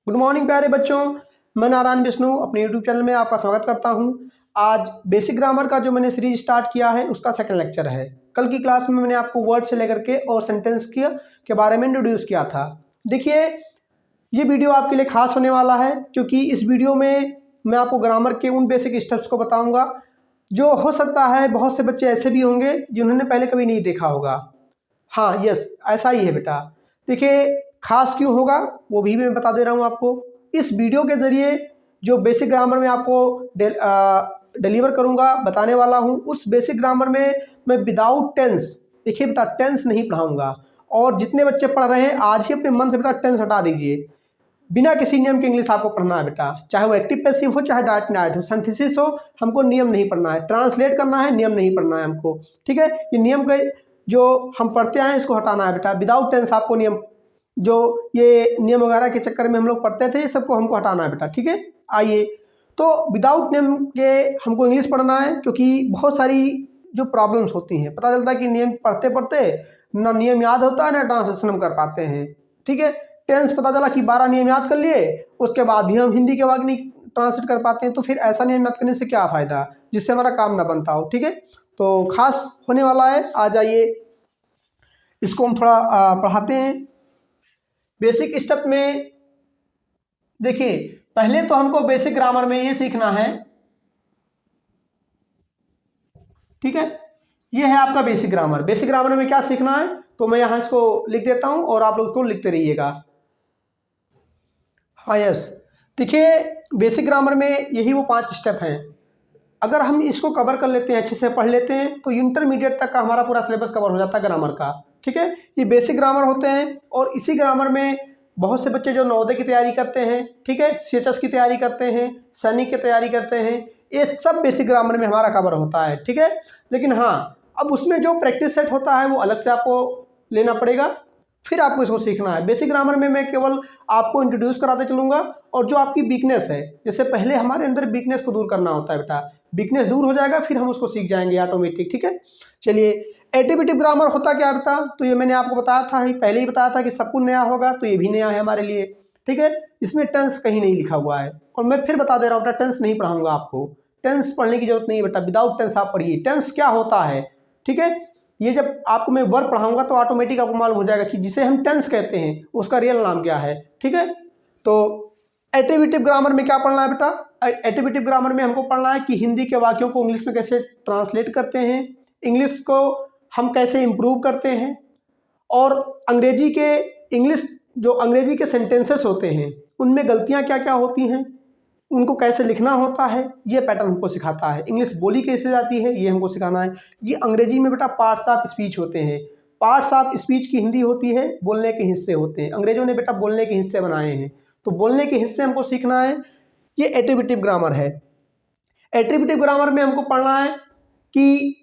Good morning प्यारे बच्चों, मैं नारायण विष्णु अपने यूट्यूब चैनल में आपका स्वागत करता हूं। आज बेसिक ग्रामर का जो मैंने सीरीज स्टार्ट किया है उसका सेकंड लेक्चर है। कल की क्लास में मैंने आपको वर्ड से लेकर के और सेंटेंस के बारे में इंट्रोड्यूस किया था। देखिए, ये वीडियो आपके लिए खास होने वाला है क्योंकि इस वीडियो में मैं आपको ग्रामर के उन बेसिक स्टेप्स को बताऊँगा जो हो सकता है बहुत से बच्चे ऐसे भी होंगे जिन्होंने पहले कभी नहीं देखा होगा। हाँ, यस, ऐसा ही है बेटा। देखिए, खास क्यों होगा वो भी मैं बता दे रहा हूँ आपको। इस वीडियो के ज़रिए जो बेसिक ग्रामर में आपको डिलीवर करूँगा, बताने वाला हूँ, उस बेसिक ग्रामर में मैं विदाउट टेंस, देखिए बेटा, टेंस नहीं पढ़ाऊँगा। और जितने बच्चे पढ़ रहे हैं आज ही अपने मन से बेटा टेंस हटा दीजिए। बिना किसी नियम के इंग्लिश आपको पढ़ना है बेटा, चाहे वो एक्टिव पैसिव हो चाहे डायरेक्ट इनडायरेक्ट हो, सिंथेसिस हो, हमको नियम नहीं पढ़ना है। ट्रांसलेट करना है, नियम नहीं पढ़ना है हमको, ठीक है। ये नियम के जो हम पढ़ते आए इसको हटाना है बेटा। विदाउट टेंस आपको नियम, जो ये नियम वगैरह के चक्कर में हम लोग पढ़ते थे, ये सबको हमको हटाना है बेटा, ठीक है। आइए, तो विदाउट नियम के हमको इंग्लिश पढ़ना है क्योंकि बहुत सारी जो प्रॉब्लम्स होती हैं, पता चलता है कि नियम पढ़ते पढ़ते ना नियम याद होता है ना ट्रांसलेशन हम कर पाते हैं, ठीक है। टेंस पता चला कि 12 नियम याद कर लिए, उसके बाद भी हम हिंदी के वाक्य नहीं ट्रांसलेट कर पाते हैं, तो फिर ऐसा नियम याद करने से क्या फ़ायदा जिससे हमारा काम ना बनता हो, ठीक है। तो खास होने वाला है, आ जाइए इसको हम थोड़ा पढ़ाते हैं। बेसिक स्टेप में देखिए, पहले तो हमको बेसिक ग्रामर में ये सीखना है, ठीक है। ये है आपका बेसिक ग्रामर। बेसिक ग्रामर में क्या सीखना है तो मैं यहाँ इसको लिख देता हूँ और आप लोग इसको लिखते रहिएगा। हाँ, यस, देखिए, बेसिक ग्रामर में यही वो 5 स्टेप हैं। अगर हम इसको कवर कर लेते हैं, अच्छे से पढ़ लेते हैं, तो इंटरमीडिएट तक का हमारा पूरा सिलेबस कवर हो जाता है ग्रामर का, ठीक है। ये बेसिक ग्रामर होते हैं और इसी ग्रामर में बहुत से बच्चे जो नवोदय की तैयारी करते हैं, ठीक है, सीएचएस की तैयारी करते हैं, सैनिक की तैयारी करते हैं, ये सब बेसिक ग्रामर में हमारा कवर होता है, ठीक है। लेकिन हाँ, अब उसमें जो प्रैक्टिस सेट होता है वो अलग से आपको लेना पड़ेगा, फिर आपको इसको सीखना है। बेसिक ग्रामर में मैं केवल आपको इंट्रोड्यूस कराते चलूँगा और जो आपकी वीकनेस है, जैसे पहले हमारे अंदर वीकनेस को दूर करना होता है बेटा, वीकनेस दूर हो जाएगा फिर हम उसको सीख जाएंगे ऑटोमेटिक, ठीक है। चलिए, एट्रीब्यूटिव ग्रामर होता क्या बेटा, तो ये मैंने आपको बताया था, पहले ही बताया था कि सब कुछ नया होगा, तो ये भी नया है हमारे लिए, ठीक है। इसमें टेंस कहीं नहीं लिखा हुआ है और मैं फिर बता दे रहा हूँ बेटा, टेंस नहीं पढ़ाऊँगा आपको, टेंस पढ़ने की जरूरत नहीं है बेटा। विदाउट टेंस आप पढ़िए टेंस क्या होता है, ठीक है। ये जब आपको मैं वर्ब पढ़ाऊंगा तो ऑटोमेटिक आपको मालूम हो जाएगा कि जिसे हम टेंस कहते हैं उसका रियल नाम क्या है, ठीक है। तो एट्रीब्यूटिव ग्रामर में क्या पढ़ना है बेटा, एट्रीब्यूटिव ग्रामर में हमको पढ़ना है कि हिंदी के वाक्यों को इंग्लिश में कैसे ट्रांसलेट करते हैं, इंग्लिश को हम कैसे इम्प्रूव करते हैं, और इंग्लिश जो अंग्रेजी के सेंटेंसेस होते हैं उनमें गलतियाँ क्या क्या होती हैं, उनको कैसे लिखना होता है, ये पैटर्न हमको सिखाता है। इंग्लिश बोली कैसे जाती है ये हमको सिखाना है। ये अंग्रेजी में बेटा पार्ट्स ऑफ स्पीच होते हैं, पार्ट्स ऑफ स्पीच की हिंदी होती है, बोलने के हिस्से होते हैं, अंग्रेजों ने बेटा बोलने के हिस्से बनाए हैं, तो बोलने के हिस्से हमको सीखना है। ये एट्रीब्यूटिव ग्रामर है। एट्रीब्यूटिव ग्रामर में हमको पढ़ना है कि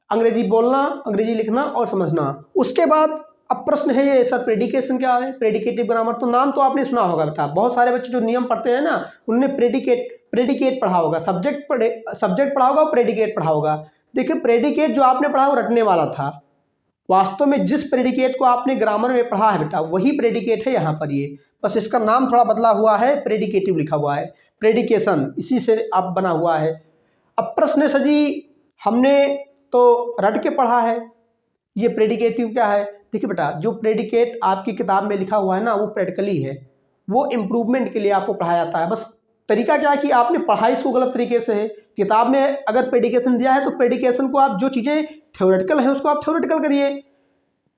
अंग्रेजी बोलना, अंग्रेजी लिखना और समझना। उसके बाद अब प्रश्न है ये सर प्रेडिकेशन क्या है, प्रेडिकेटिव ग्रामर, तो नाम तो आपने सुना होगा बेटा, बहुत सारे बच्चे जो नियम पढ़ते हैं ना उनने प्रेडिकेट पढ़ा होगा, सब्जेक्ट पढ़ा होगा, प्रेडिकेट पढ़ा होगा। देखिए, प्रेडिकेट जो आपने पढ़ा वो रटने वाला था, वास्तव में जिस प्रेडिकेट को आपने ग्रामर में पढ़ा है बेटा वही प्रेडिकेट है यहाँ पर, ये बस इसका नाम थोड़ा बदला हुआ है, प्रेडिकेटिव लिखा हुआ है, प्रेडिकेशन इसी से अब बना हुआ है। अब प्रश्न है सर जी, हमने तो रट के पढ़ा है, ये प्रेडिकेटिव क्या है। देखिए बेटा, जो प्रेडिकेट आपकी किताब में लिखा हुआ है ना वो प्रैक्टिकली है, वो इम्प्रूवमेंट के लिए आपको पढ़ाया जाता है। बस तरीका क्या है कि आपने पढ़ाई इसको गलत तरीके से है। किताब में अगर प्रेडिकेशन दिया है तो प्रेडिकेशन को आप, जो चीज़ें थ्योरेटिकल हैं उसको आप थ्योरेटिकल करिए।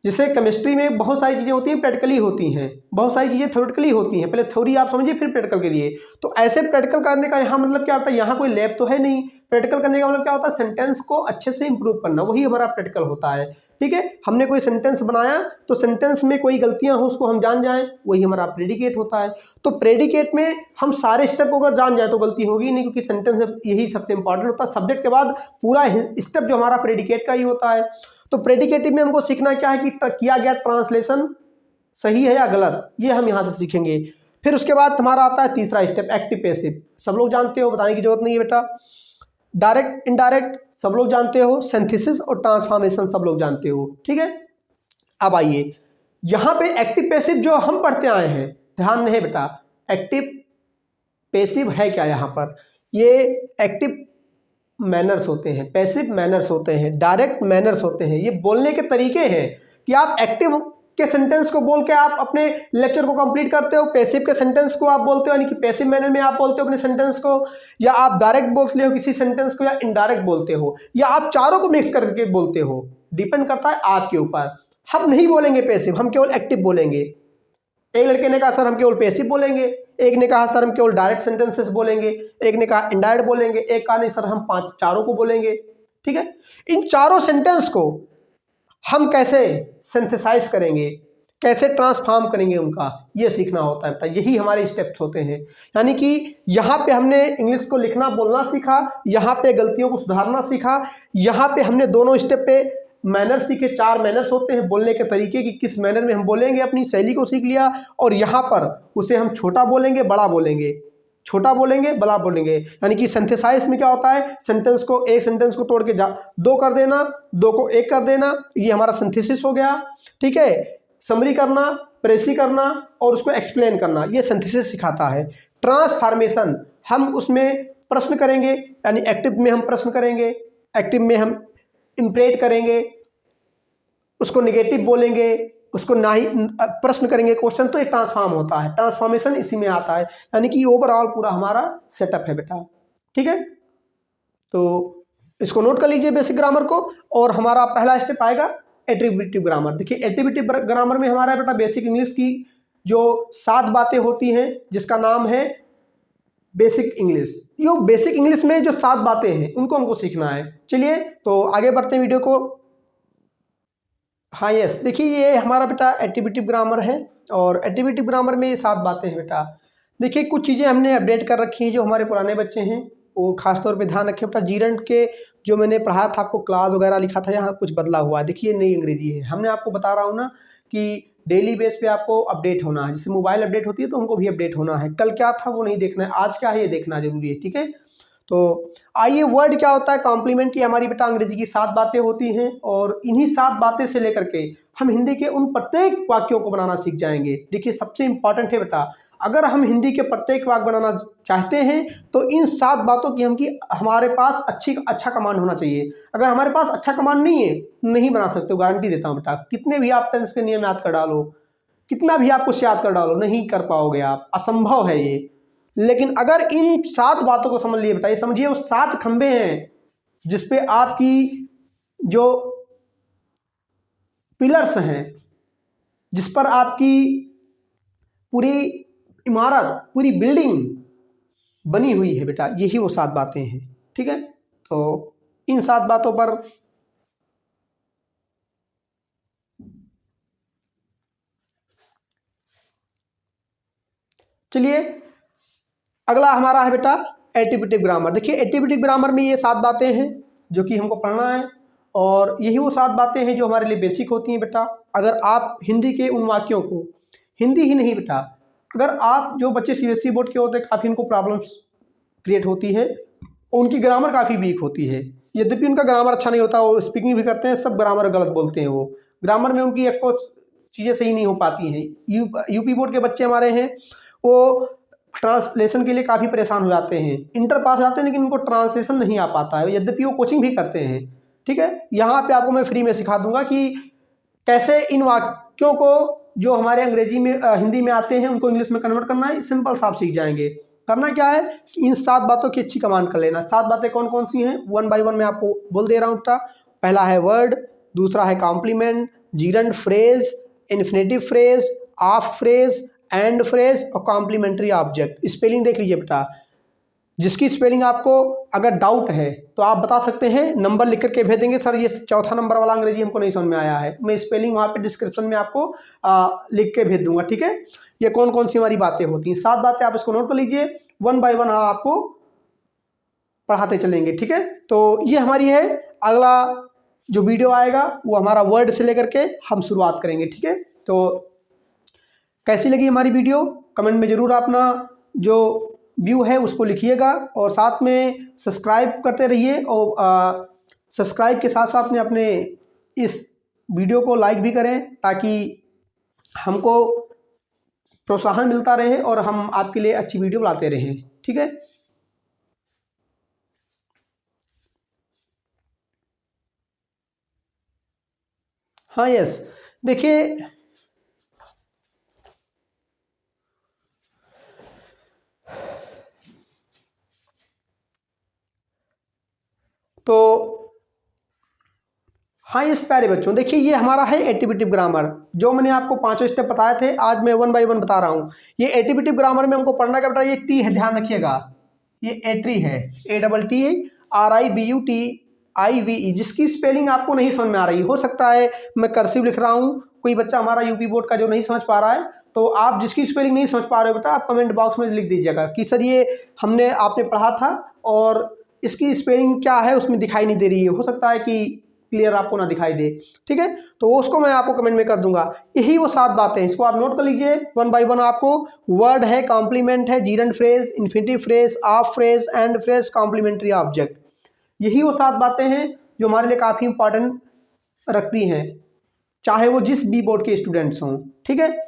जैसे केमिस्ट्री में बहुत सारी चीज़ें होती हैं प्रैक्टिकली होती हैं, बहुत सारी चीज़ें थ्योरेटिकली होती हैं, पहले थ्योरी आप समझिए फिर प्रैक्टिकल करिए। तो ऐसे प्रैक्टिकल करने का यहाँ मतलब क्या होता है, यहाँ कोई लैब तो है नहीं, प्रैक्टिकल करने का मतलब क्या होता है, सेंटेंस को अच्छे से इंप्रूव करना, वही हमारा प्रैक्टिकल होता है, ठीक है। हमने कोई सेंटेंस बनाया तो सेंटेंस में कोई गलतियां हो उसको हम जान जाएं, वही हमारा प्रेडिकेट होता है। तो प्रेडिकेट में हम सारे स्टेप को अगर जान जाए तो गलती होगी नहीं, क्योंकि सेंटेंस में यही सबसे इंपॉर्टेंट होता है। सब्जेक्ट के बाद पूरा स्टेप जो हमारा प्रेडिकेट का ही होता है। तो प्रेडिकेटिव में हमको सीखना क्या है कि किया गया ट्रांसलेशन सही है या गलत, ये हम यहाँ से सीखेंगे। फिर उसके बाद हमारा आता है तीसरा स्टेप, एक्टिव पैसिव, सब लोग जानते हो, बताने की जरूरत नहीं है बेटा। डायरेक्ट इनडायरेक्ट सब लोग जानते हो, सिंथेसिस और ट्रांसफॉर्मेशन सब लोग जानते हो, ठीक है। अब आइए यहाँ पे एक्टिव पैसिव जो हम पढ़ते आए हैं, ध्यान नहीं बेटा, एक्टिव पैसिव है क्या यहाँ पर, ये एक्टिव मैनर्स होते हैं, पैसिव मैनर्स होते हैं, डायरेक्ट मैनर्स होते हैं। ये बोलने के तरीके हैं कि आप एक्टिव के सेंटेंस को बोल के आप अपने लेक्चर को कंप्लीट करते हो, पैसिव के सेंटेंस को आप बोलते हो यानी कि पैसिव मैनर में आप बोलते हो अपने सेंटेंस को, या आप डायरेक्ट बोलते हो किसी सेंटेंस को, या इनडायरेक्ट बोलते हो, या आप चारों को मिक्स करके बोलते हो। डिपेंड करता है आपके ऊपर। हम नहीं बोलेंगे पैसिव, हम केवल एक्टिव बोलेंगे। एक लड़के ने कहा सर हम केवल पैसिव बोलेंगे, एक ने कहा सर हम केवल डायरेक्ट सेंटेंसेस बोलेंगे, एक ने कहा इनडायरेक्ट बोलेंगे, एक कहा नहीं सर हम चारों को बोलेंगे। ठीक है, इन चारों सेंटेंस को हम कैसे सिंथेसाइज करेंगे, कैसे ट्रांसफॉर्म करेंगे, उनका ये सीखना होता है। यही हमारे स्टेप्स होते हैं। यानी कि यहाँ पे हमने इंग्लिश को लिखना बोलना सीखा, यहाँ पे गलतियों को सुधारना सीखा, यहाँ पे हमने दोनों स्टेप पे मैनर सीखे। 4 मैनर्स होते हैं बोलने के तरीके कि किस मैनर में हम बोलेंगे, अपनी शैली को सीख लिया। और यहाँ पर उसे हम छोटा बोलेंगे बड़ा बोलेंगे, छोटा बोलेंगे बड़ा बोलेंगे। यानी कि सिंथेसाइज में क्या होता है, सेंटेंस को एक सेंटेंस को तोड़ के 2 कर देना, 2 को 1 कर देना, ये हमारा सिंथेसिस हो गया। ठीक है, समरी करना, प्रेसी करना और उसको एक्सप्लेन करना, ये सिंथेसिस सिखाता है। ट्रांसफॉर्मेशन, हम उसमें प्रश्न करेंगे, यानी एक्टिव में हम प्रश्न करेंगे, एक्टिव में हम इंप्रेट करेंगे, उसको निगेटिव बोलेंगे, उसको ना ही प्रश्न करेंगे, क्वेश्चन, तो ये ट्रांसफॉर्म होता है। ट्रांसफॉर्मेशन इसी में आता है। यानी कि ओवरऑल पूरा हमारा सेटअप है बेटा। ठीक है, तो इसको नोट कर लीजिए बेसिक ग्रामर को। और हमारा पहला स्टेप आएगा एट्रीब्यूटिव ग्रामर। देखिए एट्रीब्यूटिव ग्रामर में हमारा बेटा बेसिक इंग्लिश की जो 7 बातें होती हैं, जिसका नाम है बेसिक इंग्लिश। यो बेसिक इंग्लिश में जो 7 बातें हैं उनको हमको सीखना है। चलिए तो आगे बढ़ते हैं वीडियो को। हाँ यस, देखिए ये हमारा बेटा एट्रीब्यूटिव ग्रामर है और एट्रीब्यूटिव ग्रामर में ये 7 बातें हैं बेटा। देखिए कुछ चीज़ें हमने अपडेट कर रखी हैं, जो हमारे पुराने बच्चे हैं वो खासतौर पे ध्यान रखें बेटा। जीरंट के जो मैंने पढ़ाया था आपको, क्लास वगैरह लिखा था, यहाँ कुछ बदला हुआ है। देखिए नई अंग्रेजी है। हमने आपको बता रहा हूँ ना कि डेली बेस पे आपको अपडेट होना है। जैसे मोबाइल अपडेट होती है तो हमको भी अपडेट होना है। कल क्या था वो नहीं देखना है, आज क्या है ये देखना जरूरी है। ठीक है, तो आइए वर्ड क्या होता है, कॉम्प्लीमेंट की हमारी बेटा अंग्रेजी की 7 बातें होती हैं। और इन्हीं 7 बातें से लेकर के हम हिंदी के उन प्रत्येक वाक्यों को बनाना सीख जाएंगे। देखिए सबसे इंपॉर्टेंट है बेटा, अगर हम हिंदी के प्रत्येक वाक्य बनाना चाहते हैं तो इन 7 बातों की हमारे पास अच्छा कमांड होना चाहिए। अगर हमारे पास अच्छा कमांड नहीं है, नहीं बना सकते हो, गारंटी देता हूँ बेटा। कितने भी आप टेंस के नियम याद कर डालो, कितना भी आप कुछ याद कर डालो, नहीं कर पाओगे आप, असंभव है ये। लेकिन अगर इन 7 बातों को समझ लिए बेटा, ये समझिए वो 7 खंबे हैं जिसपे आपकी जो पिलर्स हैं, जिस पर आपकी पूरी इमारत, पूरी बिल्डिंग बनी हुई है बेटा, यही वो 7 बातें हैं। ठीक है, तो इन 7 बातों पर चलिए अगला हमारा है बेटा एट्रीब्यूटिव ग्रामर। देखिए एट्रीब्यूटिव ग्रामर में ये 7 बातें हैं जो कि हमको पढ़ना है। और यही वो 7 बातें हैं जो हमारे लिए बेसिक होती हैं बेटा। अगर आप हिंदी के उन वाक्यों को, हिंदी ही नहीं बेटा, अगर आप जो बच्चे CBSE बोर्ड के होते हैं, काफ़ी इनको प्रॉब्लम्स क्रिएट होती है, उनकी ग्रामर काफ़ी वीक होती है। यद्यपि उनका ग्रामर अच्छा नहीं होता, वो स्पीकिंग भी करते हैं, सब ग्रामर गलत बोलते हैं, वो ग्रामर में उनकी एक चीज़ें सही नहीं हो पाती हैं। यूपी बोर्ड के बच्चे हमारे हैं, वो ट्रांसलेशन के लिए काफ़ी परेशान हो जाते हैं। इंटर पास हो जाते हैं लेकिन उनको ट्रांसलेशन नहीं आ पाता है, यद्यपि वो कोचिंग भी करते हैं। ठीक है, यहाँ पे आपको मैं फ्री में सिखा दूंगा कि कैसे इन वाक्यों को जो हमारे अंग्रेजी में हिंदी में आते हैं उनको इंग्लिश में कन्वर्ट करना है। सिंपल सा आप सीख जाएंगे। करना क्या है कि इन 7 बातों की अच्छी कमांड कर लेना। 7 बातें कौन कौन सी हैं, 1 बाय 1 मैं आपको बोल दे रहा हूँ बेटा। पहला है वर्ड, दूसरा है complement, gerund phrase, infinitive phrase, of phrase, and phrase और कॉम्प्लीमेंट्री ऑब्जेक्ट। स्पेलिंग देख लीजिए बेटा, जिसकी स्पेलिंग आपको अगर डाउट है तो आप बता सकते हैं, नंबर लिख करके भेज देंगे, सर ये 4था नंबर वाला अंग्रेजी हमको नहीं समझ में आया है। मैं स्पेलिंग वहाँ पे डिस्क्रिप्शन में आपको लिख के भेज दूंगा। ठीक है, ये कौन कौन सी हमारी बातें होती हैं, 7 बातें आप इसको नोट कर लीजिए। 1 बाय 1 आपको पढ़ाते चलेंगे। ठीक है, तो ये हमारी है। अगला जो वीडियो आएगा वो हमारा वर्ड से लेकर के हम शुरुआत करेंगे। ठीक है, तो कैसी लगी हमारी वीडियो कमेंट में ज़रूर अपना जो व्यू है उसको लिखिएगा। और साथ में सब्सक्राइब करते रहिए, और सब्सक्राइब के साथ साथ में अपने इस वीडियो को लाइक भी करें, ताकि हमको प्रोत्साहन मिलता रहे और हम आपके लिए अच्छी वीडियो लाते रहें। ठीक है। हाँ यस, देखिए तो हाँ इस प्यारे बच्चों, देखिए ये हमारा है एट्रिब्यूटिव ग्रामर, जो मैंने आपको पांचों स्टेप बताए थे, आज मैं 1 बाय 1 बता रहा हूँ। ये एट्रिब्यूटिव ग्रामर में हमको पढ़ना क्या बेटा, ये टी है, ध्यान रखिएगा, ये एट्री है, ATTRIBUTIVE, जिसकी स्पेलिंग आपको नहीं समझ में आ रही, हो सकता है मैं कर्सिव लिख रहा हूँ, कोई बच्चा हमारा यूपी बोर्ड का जो नहीं समझ पा रहा है, तो आप जिसकी स्पेलिंग नहीं समझ पा रहे हो बेटा, आप कमेंट बॉक्स में लिख दीजिएगा कि सर ये आपने पढ़ा था और इसकी स्पेलिंग क्या है उसमें दिखाई नहीं दे रही है, हो सकता है कि क्लियर आपको ना दिखाई दे। ठीक है, तो उसको मैं आपको कमेंट में कर दूंगा। यही वो 7 बातें हैं, इसको आप नोट कर लीजिए 1 बाय 1। आपको वर्ड है, कॉम्प्लीमेंट है, gerund phrase, infinitive phrase, of phrase, and phrase, complementary object, यही वो 7 बातें हैं जो हमारे लिए काफ़ी इंपॉर्टेंट रखती हैं, चाहे वो जिस भी बोर्ड के स्टूडेंट्स हों। ठीक है,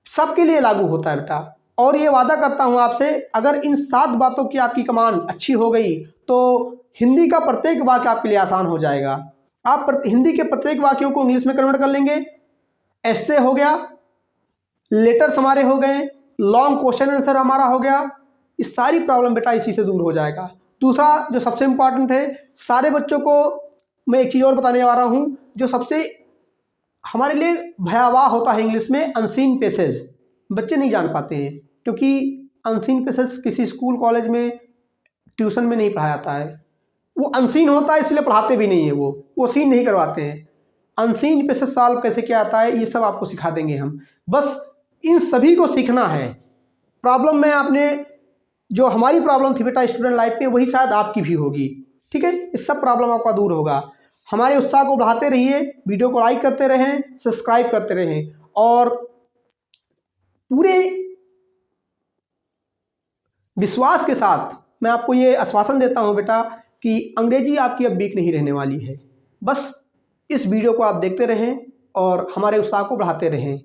सबके लिए लागू होता है बेटा, और ये वादा करता हूं आपसे, अगर इन 7 बातों की आपकी कमांड अच्छी हो गई तो हिंदी का प्रत्येक वाक्य आपके लिए आसान हो जाएगा। आप हिंदी के प्रत्येक वाक्यों को इंग्लिश में कन्वर्ट कर लेंगे, एस्से हो गया, लेटर्स हमारे हो गए, लॉन्ग क्वेश्चन आंसर हमारा हो गया, इस सारी प्रॉब्लम बेटा इसी से दूर हो जाएगा। दूसरा जो सबसे इंपॉर्टेंट है, सारे बच्चों को मैं एक चीज़ और बताने जा रहा हूं, जो सबसे हमारे लिए भयावह होता है इंग्लिश में, अनसीन पेसेज, बच्चे नहीं जान पाते हैं, क्योंकि अनसीन पेसेज किसी स्कूल कॉलेज में ट्यूशन में नहीं पढ़ाया जाता है, वो अनसीन होता है इसलिए पढ़ाते भी नहीं है, वो सीन नहीं करवाते हैं। अनसीन पेसेज सॉल्व कैसे किया जाता है ये सब आपको सिखा देंगे हम, बस इन सभी को सीखना है। प्रॉब्लम में आपने जो हमारी प्रॉब्लम थी बेटा स्टूडेंट लाइफ में, वही शायद आपकी भी होगी। ठीक है, इस सब प्रॉब्लम आपका दूर होगा। हमारे उत्साह को बढ़ाते रहिए, वीडियो को लाइक करते रहें, सब्सक्राइब करते रहें, और पूरे विश्वास के साथ मैं आपको ये आश्वासन देता हूं बेटा कि अंग्रेजी आपकी अब वीक नहीं रहने वाली है। बस इस वीडियो को आप देखते रहें और हमारे उत्साह को बढ़ाते रहें।